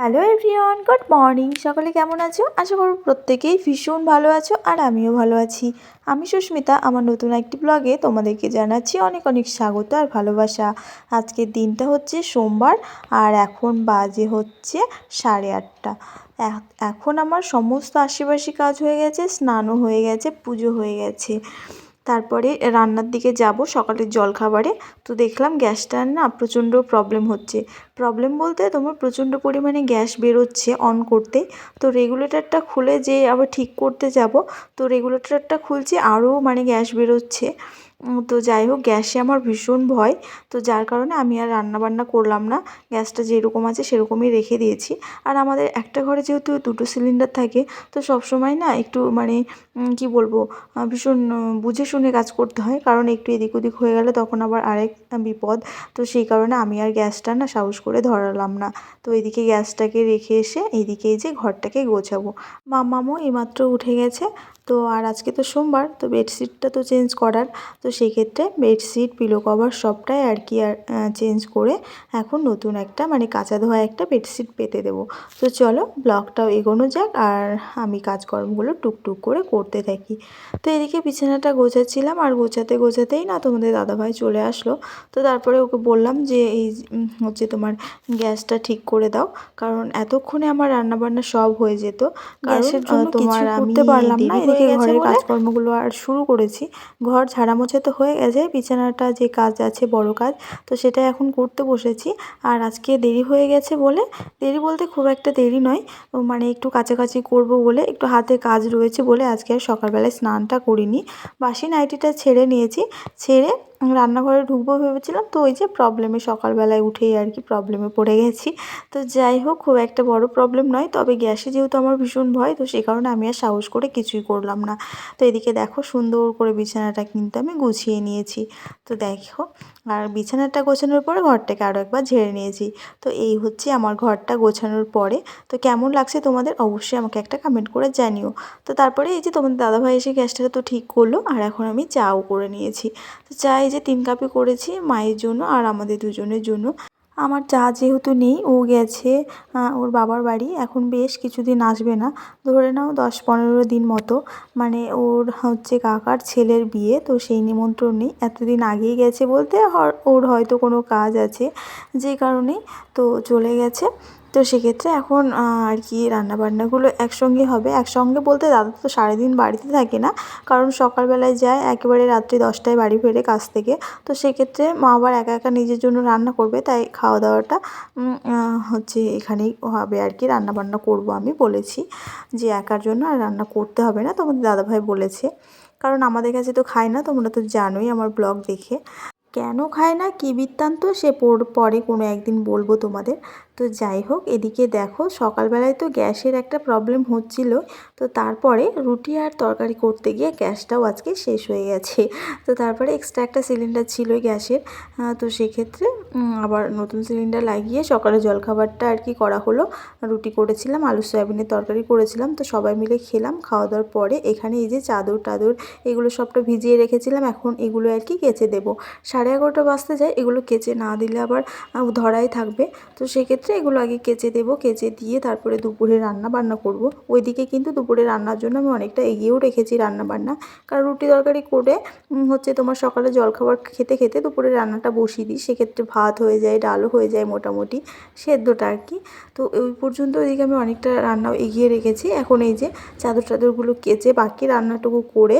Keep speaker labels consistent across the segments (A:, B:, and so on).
A: Hello everyone, good morning. সকলে কেমন আছো? আশা করব প্রত্যেকেই ভীষণ ভালো আছো, আর আমিও ভালো আছি। আমি সুস্মিতা, আমার নতুন একটি ব্লগে তোমাদেরকে জানাচ্ছি অনেক অনেক স্বাগত আর ভালোবাসা। আজকের দিনটা হচ্ছে সোমবার, আর এখন বাজে হচ্ছে 8:30। এখন আমার সমস্ত আশেপাশে কাজ হয়ে গেছে, স্নানও হয়ে গেছে, পুজো হয়ে গেছে। তারপরে রান্নার দিকে যাব সকালের জলখাবারে। তো দেখলাম গ্যাসটার না প্রচণ্ড প্রবলেম হচ্ছে। প্রবলেম বলতে তোমার প্রচণ্ড পরিমাণে গ্যাস বেরোচ্ছে অন করতেই। তো রেগুলেটরটা খুলে যে আবার ঠিক করতে যাব, তো রেগুলেটরটা খুলছি আরও মানে গ্যাস বেরোচ্ছে। তো যাই হোক, গ্যাসে আমার ভীষণ ভয়। তো যার কারণে আমি আর রান্নাবান্না করলাম না, গ্যাসটা যেরকম আছে সেরকমই রেখে দিয়েছি। আর আমাদের একটা ঘরে যেহেতু দুটো সিলিন্ডার থাকে, তো সবসময় না একটু মানে কি বলবো, ভীষণ বুঝে শুনে কাজ করতে হয়, কারণ একটু এদিক ওদিক হয়ে গেলে তখন আবার আরেক বিপদ। তো সেই কারণে আমি আর গ্যাসটা না সাহস করে ধরালাম না। তো এদিকে গ্যাসটাকে রেখে এসে এইদিকে এই যে ঘরটাকে গোছাবো। মাম্মামও এইমাত্র উঠে গেছে। তো আর আজকে তো সোমবার, তো বেডশিটটা তো চেঞ্জ করার। তো সেক্ষেত্রে বেডশিট, পিলো কভার সবটাই আর কি চেঞ্জ করে এখন নতুন একটা মানে কাঁচা ধোয়া একটা বেডশিট পেতে দেবো। তো চলো ব্লগটাও এগোনো যাক, আর আমি কাজকর্মগুলো টুকটুক করে করতে থাকি। তো এদিকে বিছানাটা গোছাচ্ছিলাম, আর গোছাতে গোছাতেই না তোমাদের দাদাভাই চলে আসলো। তো তারপরে ওকে বললাম যে এই হচ্ছে তোমার গ্যাসটা ঠিক করে দাও, কারণ এতক্ষণে আমার রান্নাবান্না সব হয়ে যেত। গ্যাসের জন্য তোমার করতে পারলাম না, এদিকে ঘরের কাজকর্মগুলো আর শুরু করেছি। ঘর ঝাড়া মোছা তো হয়ে গেছে, বিছানাটা যে কাজ আছে বড় কাজ, তো সেটা এখন করতে বসেছি। আর আজকে দেরি হয়ে গেছে বলে, দেরি বলতে খুব একটা দেরি নয়, মানে একটু কাছাকাছি করব বলে, একটু হাতে কাজ রয়েছে বলে আজকে আর সকালবেলায় স্নানটা করিনি। বাসি নাইটিটা ছেড়ে নিয়েছি, ছেড়ে রান্নাঘরে ঢুকবো ভেবেছিলাম, তো ওই যে প্রবলেমে সকালবেলায় উঠেই আর কি প্রবলেমে পড়ে গেছি। তো যাই হোক, খুব একটা বড় প্রবলেম নয়, তবে গ্যাসে যেহেতু আমার ভীষণ ভয়, তো সেই কারণে আমি আর সাহস করে কিছুই করলাম না। তো এদিকে দেখো সুন্দর করে বিছানাটা কিন্তু আমি গুছিয়ে নিয়েছি। তো দেখো, আর বিছানাটা গোছানোর পরে ঘরটাকে আরও একবার ঝেড়ে নিয়েছি। তো এই হচ্ছে আমার ঘরটা গোছানোর পরে। তো কেমন লাগছে তোমাদের অবশ্যই আমাকে একটা কমেন্ট করে জানিও। তো তারপরে এই যে তোমাদের দাদাভাই এসে গ্যাসটা তো ঠিক করলো, আর এখন আমি চাও করে নিয়েছি। তো চা এই যে 3 কাপই করেছি, মায়ের জন্য আর আমাদের দুজনের জন্য। আমার চা যেহেতু নেই, ও গেছে ওর বাবার বাড়ি, এখন বেশ কিছুদিন আসবে না, ধরে নাও 10-15 দিন মতো। মানে ওর হচ্ছে কাকার ছেলের বিয়ে, তো সেই নিমন্ত্রণ নেই, এতদিন আগেই গেছে বলতে ওর হয়তো কোনো কাজ আছে যে কারণেই তো চলে গেছে। তো সেক্ষেত্রে এখন আর কি রান্নাবান্নাগুলো একসঙ্গে হবে। একসঙ্গে বলতে দাদা তো সারাদিন বাড়িতে থাকে না, কারণ সকালবেলায় যায়, একেবারে রাত্রি 10টায় বাড়ি ফেরে কাজ থেকে। তো সেক্ষেত্রে মা আবার একা একা নিজের জন্য রান্না করবে, তাই খাওয়া দাওয়াটা হচ্ছে এখানেই হবে আর কি। রান্নাবান্না করব আমি বলেছি যে একার জন্য আর রান্না করতে হবে না, তোমাদের দাদাভাই বলেছে, কারণ আমাদের কাছে তো খায় না, তোমরা তো জানোই আমার ব্লগ দেখে। কেন খায় না, কী বৃত্তান্ত, সে পরে কোনো একদিন বলবো তোমাদের। তো যাই হোক, এদিকে দেখো সকালবেলায় তো গ্যাসের একটা প্রবলেম হচ্ছিল, তো তারপরে রুটি আর তরকারি করতে গিয়ে গ্যাসটাও আজকে শেষ হয়ে গেছে। তো তারপরে এক্সট্রা একটা সিলিন্ডার ছিলই গ্যাসের, তো সেক্ষেত্রে আবার নতুন সিলিন্ডার লাগিয়ে সকালে জলখাবারটা আর কি করা হলো। রুটি করেছিলাম, আলু সয়াবিনের তরকারি করেছিলাম, তো সবাই মিলে খেলাম। খাওয়া দাওয়ার পরে এখানে এই যে চাদর টাদর এগুলো সবটা ভিজিয়ে রেখেছিলাম, এখন এগুলো আর কি কেচে দেবো। 11:30 বাজতে যায়, এগুলো কেচে না দিলে আবার ধরাই থাকবে। তো সেক্ষেত্রে এগুলো আগে কেচে দেবো, কেচে দিয়ে তারপরে দুপুরে রান্না বান্না করব। ওইদিকে কিন্তু দুপুরে রান্নার জন্য আমি অনেকটা এগিয়েও রেখেছি রান্না বান্না, কারণ রুটি তরকারি করে হচ্ছে তোমার সকালে জলখাবার খেতে খেতে দুপুরে রান্নাটা বসিয়ে দিই, সেক্ষেত্রে ভাত হয়ে যায়, ডালও হয়ে যায় মোটামুটি, সেদ্ধটা আর কি। তো ওই পর্যন্ত ওইদিকে আমি অনেকটা রান্নাও এগিয়ে রেখেছি। এখন এই যে চাদর টাদরগুলো কেচে বাকি রান্নাটুকু করে,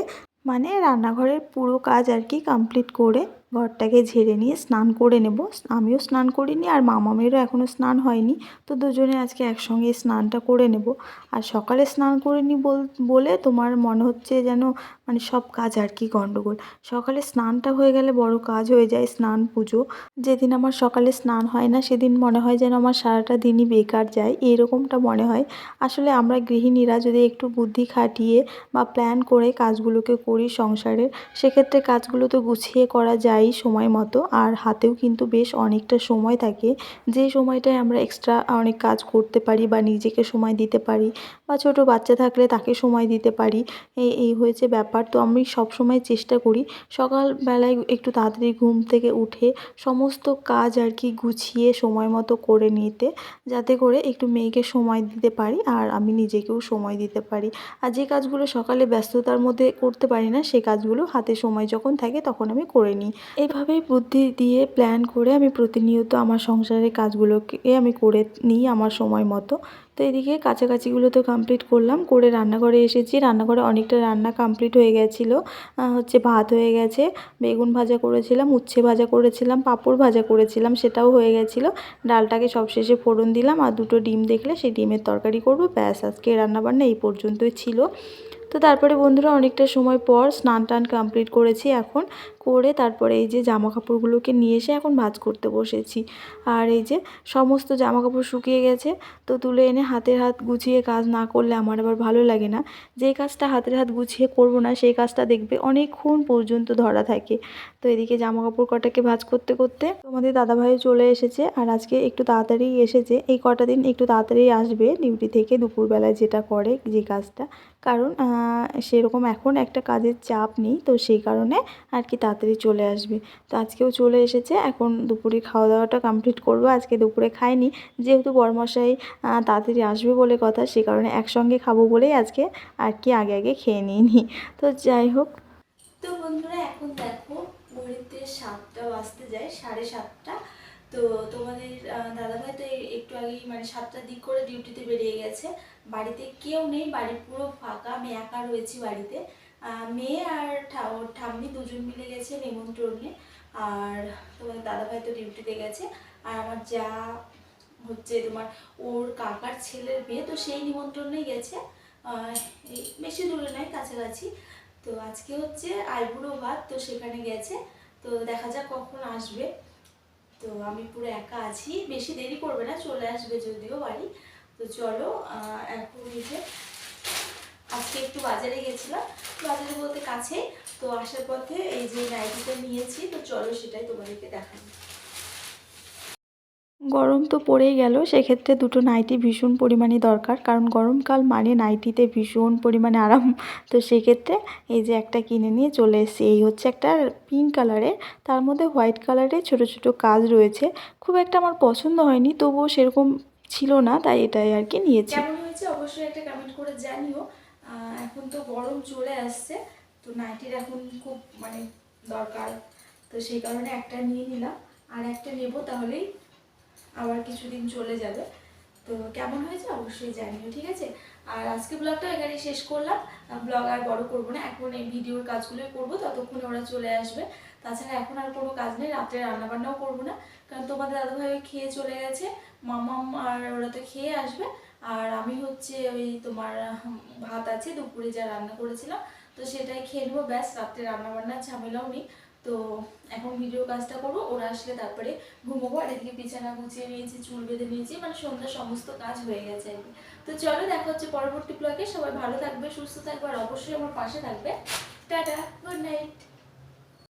A: মানে রান্নাঘরের পুরো কাজ আর কি কমপ্লিট করে ঘরটাকে ঝেড়ে নিয়ে স্নান করে নেব। আমিও স্নান করিনি, আর মামামেরও এখনও স্নান হয়নি, তো দুজনে আজকে একসঙ্গে স্নানটা করে নেব। আর সকালে স্নান করিনি বলে তোমার মনে হচ্ছে যেন মানে সব কাজ আর কি গণ্ডগোল। সকালে স্নানটা হয়ে গেলে বড় কাজ হয়ে যায়, স্নান পুজো। যেদিন আমার সকালে স্নান হয় না সেদিন মনে হয় যেন আমার সারাটা দিনই বেকার যায়, এরকমটা মনে হয়। আসলে আমরা গৃহিণীরা যদি একটু বুদ্ধি খাটিয়ে বা প্ল্যান করে কাজগুলোকে করি সংসারের, সেক্ষেত্রে কাজগুলো তো গুছিয়ে করা যায় যাই সময় মতো, আর হাতেও কিন্তু বেশ অনেকটা সময় থাকে, যে সময়টায় আমরা এক্সট্রা অনেক কাজ করতে পারি বা নিজেকে সময় দিতে পারি, বা ছোট বাচ্চা থাকলে তাকে সময় দিতে পারি। এই হয়েছে ব্যাপার। তো আমি সবসময় চেষ্টা করি সকালবেলায় একটু তাড়াতাড়ি ঘুম থেকে উঠে সমস্ত কাজ আর কি গুছিয়ে সময় মতো করে নিতে, যাতে করে একটু মেয়েকে সময় দিতে পারি আর আমি নিজেকেও সময় দিতে পারি। আর যে কাজগুলো সকালে ব্যস্ততার মধ্যে করতে পারি না, সেই কাজগুলো হাতে সময় যখন থাকে তখন আমি করে নিই। এইভাবেই বুদ্ধি দিয়ে প্ল্যান করে আমি প্রতিনিয়ত আমার সংসারের কাজগুলোকে আমি করে নিই আমার সময় মতো। তো এদিকে কাছাকাছিগুলো তো কমপ্লিট করলাম, করে রান্নাঘরে এসেছি। রান্নাঘরে অনেকটা রান্না কমপ্লিট হয়ে গেছিলো। হচ্ছে ভাত হয়ে গেছে, বেগুন ভাজা করেছিলাম, উচ্ছে ভাজা করেছিলাম, পাঁপড় ভাজা করেছিলাম, সেটাও হয়ে গেছিলো। ডালটাকে সবশেষে ফোড়ন দিলাম, আর দুটো ডিম দেখলে সেই ডিমের তরকারি করব, ব্যাস আজকে রান্নাবান্না এই পর্যন্তই ছিল। তো তারপরে বন্ধুরা অনেকটা সময় পর স্নান টান কমপ্লিট করেছি এখন, করে তারপরে এই যে জামা কাপড়গুলোকে নিয়ে এসে এখন ভাঁজ করতে বসেছি। আর এই যে সমস্ত জামা কাপড় শুকিয়ে গেছে, তো তুলে এনে হাতের হাত গুছিয়ে কাজ না করলে আমার আবার ভালো লাগে না। যেই কাজটা হাতের হাত গুছিয়ে করব না, সেই কাজটা দেখবে অনেকক্ষণ পর্যন্ত ধরা থাকে। তো এদিকে জামা কাপড় কটাকে ভাঁজ করতে করতে তোমাদের দাদাভাই চলে এসেছে, আর আজকে একটু তাড়াতাড়ি এসেছে। এই কটা দিন একটু তাড়াতাড়ি আসবে ডিউটি থেকে, দুপুরবেলায় যেটা করে যে কাজটা, কারণ সেরকম এখন একটা কাজের চাপ নেই, তো সেই কারণে আর কি তাড়াতাড়ি চলে আসবে। তো আজকেও চলে এসেছে, এখন দুপুরে খাওয়া দাওয়াটা কমপ্লিট করব। আজকে দুপুরে খাইনি, যেহেতু বরমশাই তাড়াতাড়ি আসবে বলে কথা, সে কারণে একসঙ্গে খাবো বলেই আজকে আর কি আগে আগে খেয়ে নিইনি। তো যাই হোক, তো বন্ধুরা এখন দেখো ঘড়িতে 7টা বাজতে যায়, 7:30। তো তোমাদের দাদাভাই তো একটু আগেই মানে 7টার দিক করে ডিউটিতে বেরিয়ে গেছে। বাড়িতে কেউ নেই, বাড়ি পুরো ফাঁকা, আমি একা রয়েছি বাড়িতে। মেয়ে আর ওর ঠাম্মি দুজন মিলে গেছে নিমন্ত্রণে, আর তোমাদের দাদাভাই তো ডিউটিতে গেছে। আর আমার যা হচ্ছে তোমার ওর কাকার ছেলের বিয়ে, তো সেই নিমন্ত্রণেই গেছে। এই বেশি দূরে নয়, কাছাকাছি। তো আজকে হচ্ছে আইবুড়ো ভাত, তো সেখানে গেছে। তো দেখা যাক কখন আসবে। তো আমি পুরো একা আছি, বেশি দেরি করবে না, চলে আসবে যদিও বাড়ি। তো চলো এখন এই যে আজকে একটু বাজারে গেছিলাম, বাজারে বলতে কাছে। তো আসার পথে এই যে নাইটিটা নিয়েছি, তো চলো সেটাই তোমাদেরকে দেখাই। গরম তো পড়েই গেল, সেক্ষেত্রে দুটো নাইটি ভীষণ পরিমাণে দরকার, কারণ গরমকাল মানে নাইটিতে ভীষণ পরিমাণে আরাম। তো সেক্ষেত্রে এই যে একটা কিনে নিয়ে চলে এসেছি। এই হচ্ছে একটা পিঙ্ক কালারের, তার মধ্যে হোয়াইট কালারের ছোট ছোট কাজ রয়েছে। খুব একটা আমার পছন্দ হয়নি, তবুও সেরকম ছিল না, তাই এটাই আর কি নিয়েছি। কেমন হয়েছে অবশ্যই একটা কমেন্ট করে জানিও। এখন তো গরম চলে আসছে, তো নাইটির এখন খুব মানে দরকার, তো সেই কারণে একটা নিয়ে নিলাম, আর একটা নেব, তাহলেই আবার কিছুদিন চলে যাবে। তো কেমন হয়েছে অবশ্যই জানিও, ঠিক আছে। আর আজকে ব্লগটা এখানেই শেষ করলাম। ব্লগ আর বড় করবো না, এখন এই ভিডিওর কাজগুলোই করবো, ততক্ষণে ওরা চলে আসবে। তাছাড়া এখন আর কোনো কাজ নেই, রাত্রে রান্নাবান্নাও করবো না, কারণ তোমাদের দাদাভাই খেয়ে চলে গেছে, মামাম আর ওরা তো খেয়ে আসবে। আর আমি হচ্ছে ওই তোমার ভাত আছে দুপুরে যা রান্না করেছিলাম, তো সেটাই খেয়ে নেবো, ব্যাস। রাত্রে রান্নাবান্নার ঝামেলাও নেই। তো এখন ভিডিও কাজটা করবো, ওরা আসলে তারপরে ঘুমোবো। আর এদিকে বিছানা গুছিয়ে নিয়েছি, চুল বেঁধে নিয়েছি, মানে সন্ধ্যার সমস্ত কাজ হয়ে গেছে। তো চলো দেখা হচ্ছে পরবর্তী ব্লগে। সবাই ভালো থাকবে, সুস্থ থাকবে, আর অবশ্যই আমার পাশে থাকবে। Tata, good night.